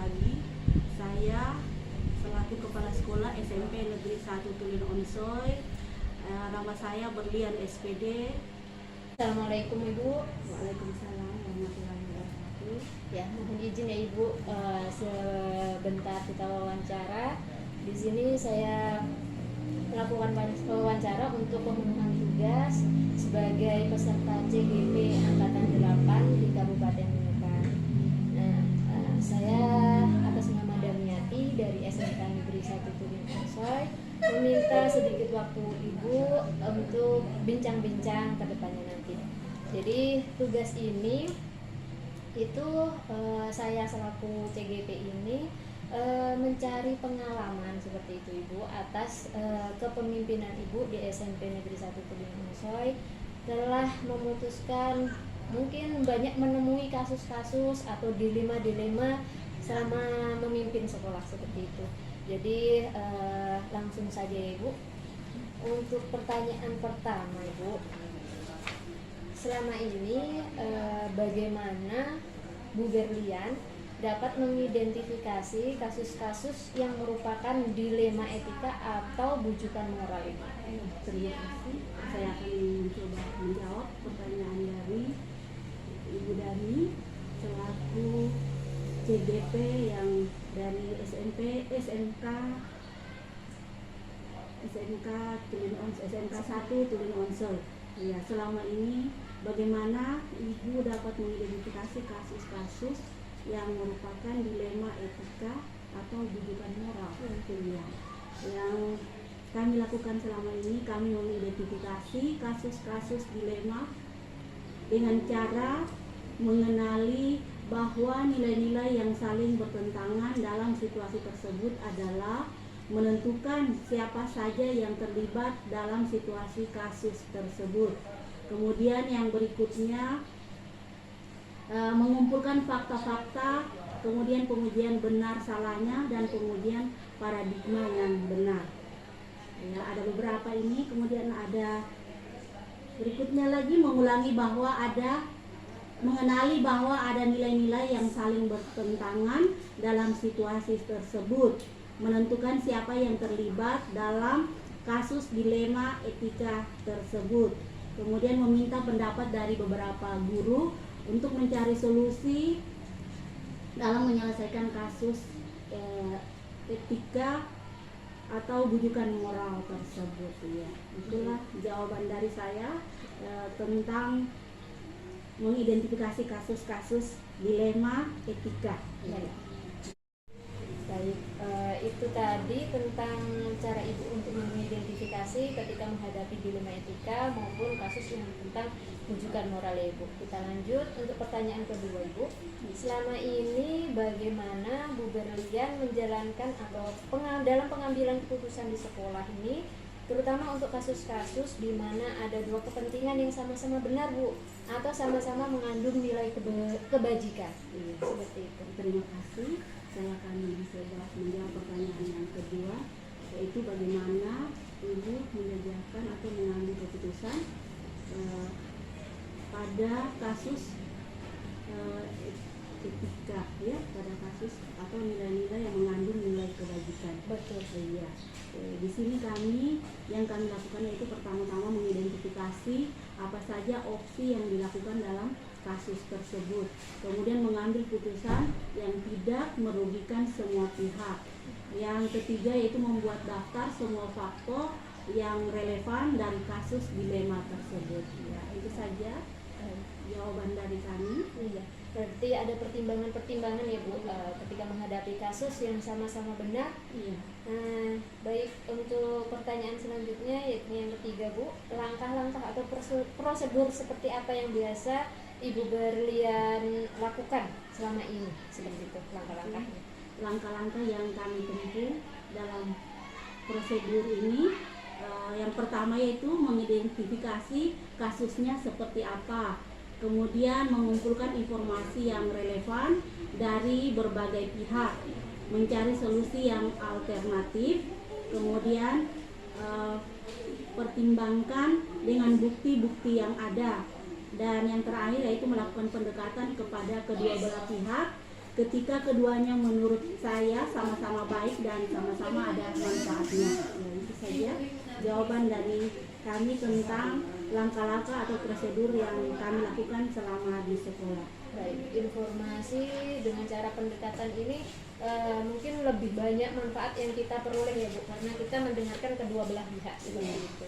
pagi. Saya selaku Kepala Sekolah SMP Negeri 1 Tulin Onsoy. Nama saya Berlian SPD. Assalamualaikum Ibu. Waalaikumsalam warahmatullahi wabarakatuh. Ya, mohon izin ya Ibu, sebentar kita wawancara. Di sini saya melakukan wawancara untuk pemenuhan tugas sebagai peserta CGP Angkatan 8 di Kabupaten Nunukan. Nah, saya atas nama Damiati dari SMK Negeri 1 Tulin Onsoy meminta sedikit waktu Ibu untuk bincang-bincang ke depannya nanti. Jadi tugas ini itu saya selaku CGP ini mencari pengalaman seperti itu Ibu atas kepemimpinan Ibu di SMP Negeri 1 Tulin Onsoy telah memutuskan mungkin banyak menemui kasus-kasus atau dilema-dilema selama memimpin sekolah seperti itu. Jadi langsung saja Ibu. Untuk pertanyaan pertama Ibu, selama ini bagaimana Bu Berlian dapat mengidentifikasi kasus-kasus yang merupakan dilema etika atau bujukan moral Ibu? Terima kasih. Saya akan mencoba menjawab pertanyaan dari Ibu Dani selaku CGP yang dari SMK SMK 1 Tulin Onsoy. Ya, selama ini bagaimana Ibu dapat mengidentifikasi kasus-kasus yang merupakan dilema etika atau bujukan moral? Yang kami lakukan selama ini, kami mengidentifikasi kasus-kasus dilema dengan cara mengenali bahwa nilai-nilai yang saling bertentangan dalam situasi tersebut adalah menentukan siapa saja yang terlibat dalam situasi kasus tersebut. Kemudian yang berikutnya mengumpulkan fakta-fakta, kemudian pengujian benar salahnya, dan kemudian paradigma yang benar. Ya, ada beberapa ini, kemudian ada berikutnya lagi mengulangi bahwa mengenali bahwa ada nilai-nilai yang saling bertentangan dalam situasi tersebut, menentukan siapa yang terlibat dalam kasus dilema etika tersebut, kemudian meminta pendapat dari beberapa guru untuk mencari solusi dalam menyelesaikan kasus etika atau bujukan moral tersebut. Ya, itulah jawaban dari saya tentang mengidentifikasi kasus-kasus dilema etika. Ya. Baik, itu tadi tentang cara Ibu untuk mengidentifikasi ketika menghadapi dilema etika maupun kasus yang tentang bujukan moral ya Ibu. Kita lanjut untuk pertanyaan kedua Ibu. Selama ini bagaimana Bu Berlian menjalankan atau dalam pengambilan keputusan di sekolah ini, terutama untuk kasus-kasus di mana ada dua kepentingan yang sama-sama benar Bu, atau sama-sama mengandung nilai kebajikan. Iya. Seperti itu. Terima kasih. Saya akan mencoba menjawab pertanyaan yang kedua, yaitu bagaimana Ibu menjajarkan atau mengambil keputusan pada kasus etika, ya, pada kasus atau nilai-nilai yang mengandung nilai kebajikan. Betul. Iya. Di sini yang kami lakukan yaitu pertama-tama mengidentifikasi apa saja opsi yang dilakukan dalam kasus tersebut, kemudian mengambil putusan yang tidak merugikan semua pihak. Yang ketiga yaitu membuat daftar semua faktor yang relevan dari kasus dilema tersebut. Ya, itu saja jawaban dari kami. Iya, berarti ada pertimbangan-pertimbangan ya Bu, ketika menghadapi kasus yang sama-sama benar. Iya. Baik, untuk pertanyaan selanjutnya yaitu yang ketiga Bu, langkah-langkah atau prosedur seperti apa yang biasa Ibu Berlian lakukan selama ini, seperti itu langkah-langkahnya. Langkah-langkah yang kami tempuh dalam prosedur ini, yang pertama yaitu mengidentifikasi kasusnya seperti apa, kemudian mengumpulkan informasi yang relevan dari berbagai pihak, mencari solusi yang alternatif, kemudian pertimbangkan dengan bukti-bukti yang ada, dan yang terakhir yaitu melakukan pendekatan kepada kedua belah pihak ketika keduanya menurut saya sama-sama baik dan sama-sama ada manfaatnya. Ya, itu saja jawaban dari kami tentang langkah-langkah atau prosedur yang kami lakukan selama di sekolah. Baik, informasi dengan cara pendekatan ini mungkin lebih banyak manfaat yang kita peroleh ya Bu, karena kita mendengarkan kedua belah pihak seperti itu.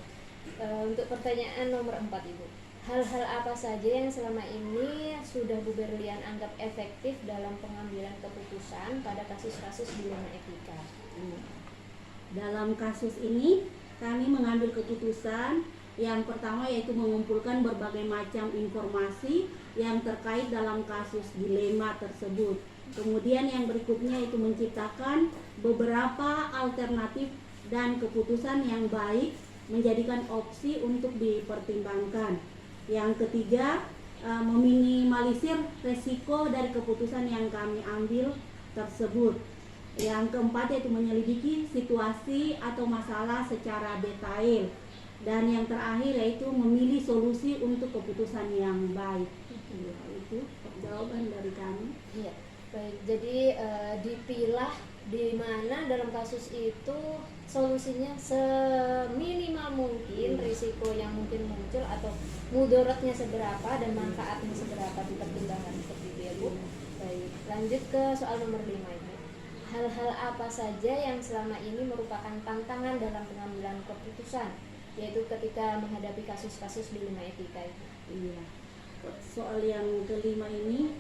Untuk pertanyaan nomor 4 Ibu, hal-hal apa saja yang selama ini sudah Bu Berlian anggap efektif dalam pengambilan keputusan pada kasus-kasus dilema etika? Dalam kasus ini kami mengambil keputusan yang pertama yaitu mengumpulkan berbagai macam informasi yang terkait dalam kasus dilema tersebut. Kemudian yang berikutnya itu menciptakan beberapa alternatif dan keputusan yang baik, menjadikan opsi untuk dipertimbangkan. Yang ketiga, meminimalisir resiko dari keputusan yang kami ambil tersebut. Yang keempat yaitu menyelidiki situasi atau masalah secara detail. Dan yang terakhir yaitu memilih solusi untuk keputusan yang baik. Ya, itu jawaban dari kami. Iya, baik. Jadi dipilah di mana dalam kasus itu solusinya seminimal mungkin, risiko yang mungkin muncul atau mudaratnya seberapa dan manfaatnya seberapa dipertimbangkan seperti itu ya Bu. Baik, lanjut ke soal nomor 5 Ibu. Hal-hal apa saja yang selama ini merupakan tantangan dalam pengambilan keputusan, yaitu ketika menghadapi kasus-kasus dilema etika itu? Iya. Soal yang kelima ini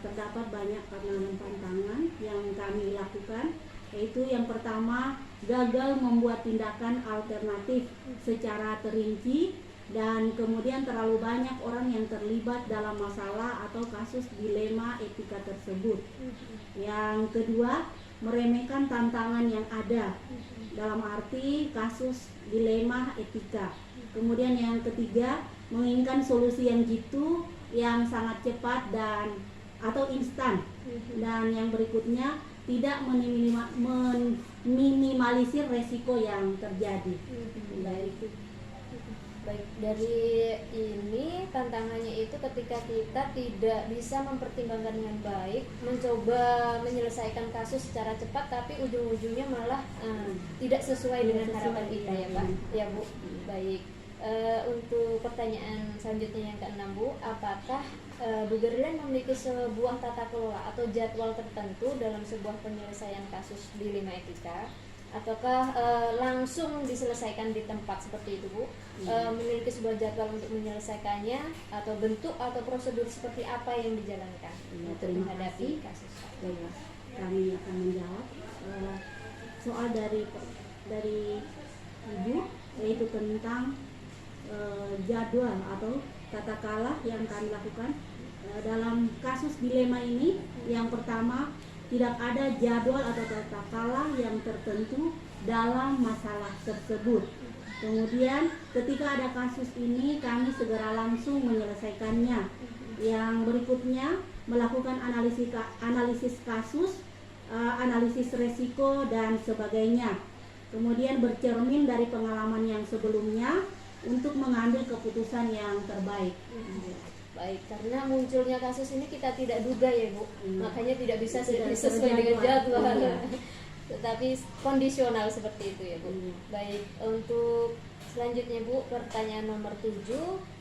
terdapat banyak tantangan yang kami lakukan, yaitu yang pertama gagal membuat tindakan alternatif secara terinci, dan kemudian terlalu banyak orang yang terlibat dalam masalah atau kasus dilema etika tersebut. Yang kedua, meremehkan tantangan yang ada dalam arti kasus dilema etika. Kemudian yang ketiga, menginginkan solusi yang jitu, yang sangat cepat dan atau instan. Dan yang berikutnya, tidak meminimalisir resiko yang terjadi. Baik, dari ini tantangannya itu ketika kita tidak bisa mempertimbangkan dengan baik, mencoba menyelesaikan kasus secara cepat, tapi ujung-ujungnya malah tidak sesuai dengan harapan kita ya Pak, ya Bu. Baik, untuk pertanyaan selanjutnya yang ke-6 Bu, apakah Bu Berlian memiliki sebuah tata kelola atau jadwal tertentu dalam sebuah penyelesaian kasus dilema etika, ataukah langsung diselesaikan di tempat seperti itu Bu? Memiliki sebuah jadwal untuk menyelesaikannya, atau bentuk atau prosedur seperti apa yang dijalankan untuk menghadapi kasus? Kami akan menjawab soal dari Ibu, yaitu tentang jadwal atau tata kelola yang kami lakukan dalam kasus dilema ini. Yang pertama, tidak ada jadwal atau tata kelola yang tertentu dalam masalah tersebut. Kemudian ketika ada kasus ini, kami segera langsung menyelesaikannya. Yang berikutnya, melakukan analisis kasus, analisis resiko dan sebagainya. Kemudian bercermin dari pengalaman yang sebelumnya untuk mengambil keputusan yang terbaik. Baik, karena munculnya kasus ini kita tidak duga ya Bu, makanya tidak bisa sesuai dengan jadwal, tetapi kondisional seperti itu ya Bu. Baik, untuk selanjutnya Bu, pertanyaan nomor 7,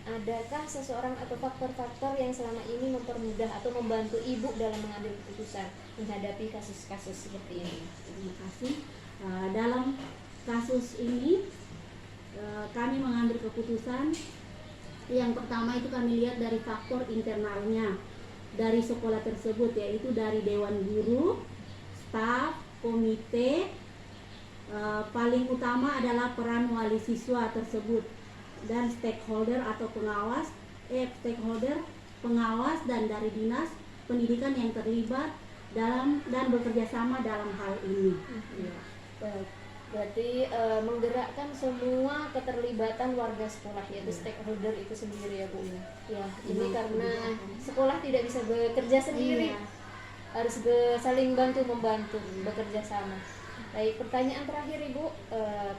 adakah seseorang atau faktor-faktor yang selama ini mempermudah atau membantu Ibu dalam mengambil keputusan menghadapi kasus-kasus seperti ini? Terima kasih. Dalam kasus ini kami mengambil keputusan. Yang pertama itu kami lihat dari faktor internalnya dari sekolah tersebut, yaitu dari dewan guru, staf, komite. Paling utama adalah peran wali siswa tersebut dan stakeholder atau pengawas, pengawas dan dari dinas pendidikan yang terlibat dalam dan bekerja sama dalam hal ini. Berarti menggerakkan semua keterlibatan warga sekolah, yaitu stakeholder itu sendiri ya Bu. Ya, ini karena sekolah tidak bisa bekerja sendiri, harus saling bantu-membantu, bekerja sama. Baik, pertanyaan terakhir Ibu,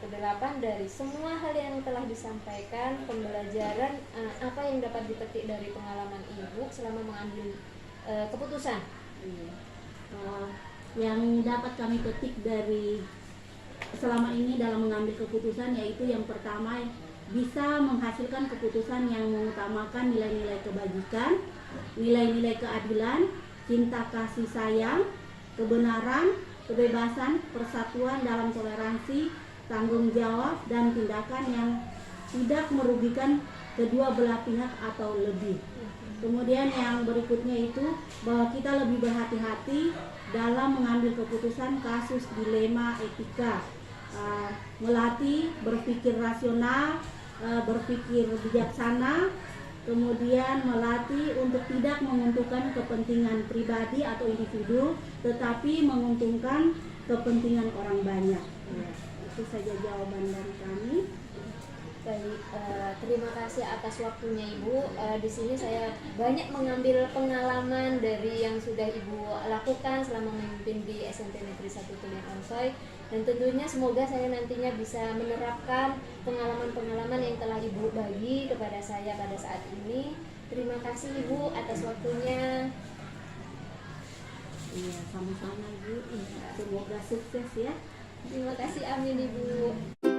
ke-8, dari semua hal yang telah disampaikan, pembelajaran apa yang dapat dipetik dari pengalaman Ibu selama mengambil keputusan Iya. Yang dapat kami petik dari selama ini dalam mengambil keputusan, yaitu yang pertama, bisa menghasilkan keputusan yang mengutamakan nilai-nilai kebajikan, nilai-nilai keadilan, cinta kasih sayang, kebenaran, kebebasan, persatuan dalam toleransi, tanggung jawab, dan tindakan yang tidak merugikan kedua belah pihak atau lebih. Kemudian yang berikutnya itu bahwa kita lebih berhati-hati dalam mengambil keputusan kasus dilema etika, melatih berpikir rasional, berpikir bijaksana, kemudian melatih untuk tidak menguntungkan kepentingan pribadi atau individu, tetapi menguntungkan kepentingan orang banyak. Ya, itu saja jawaban dari kami. Baik, terima kasih atas waktunya Ibu. Di sini saya banyak mengambil pengalaman dari yang sudah Ibu lakukan selama memimpin di SMP Negeri 1 Tulian Onsoy, dan tentunya semoga saya nantinya bisa menerapkan pengalaman-pengalaman yang telah Ibu bagi kepada saya pada saat ini. Terima kasih Ibu atas waktunya. Iya, sama-sama Ibu. Semoga sukses ya. Terima kasih, amin Ibu.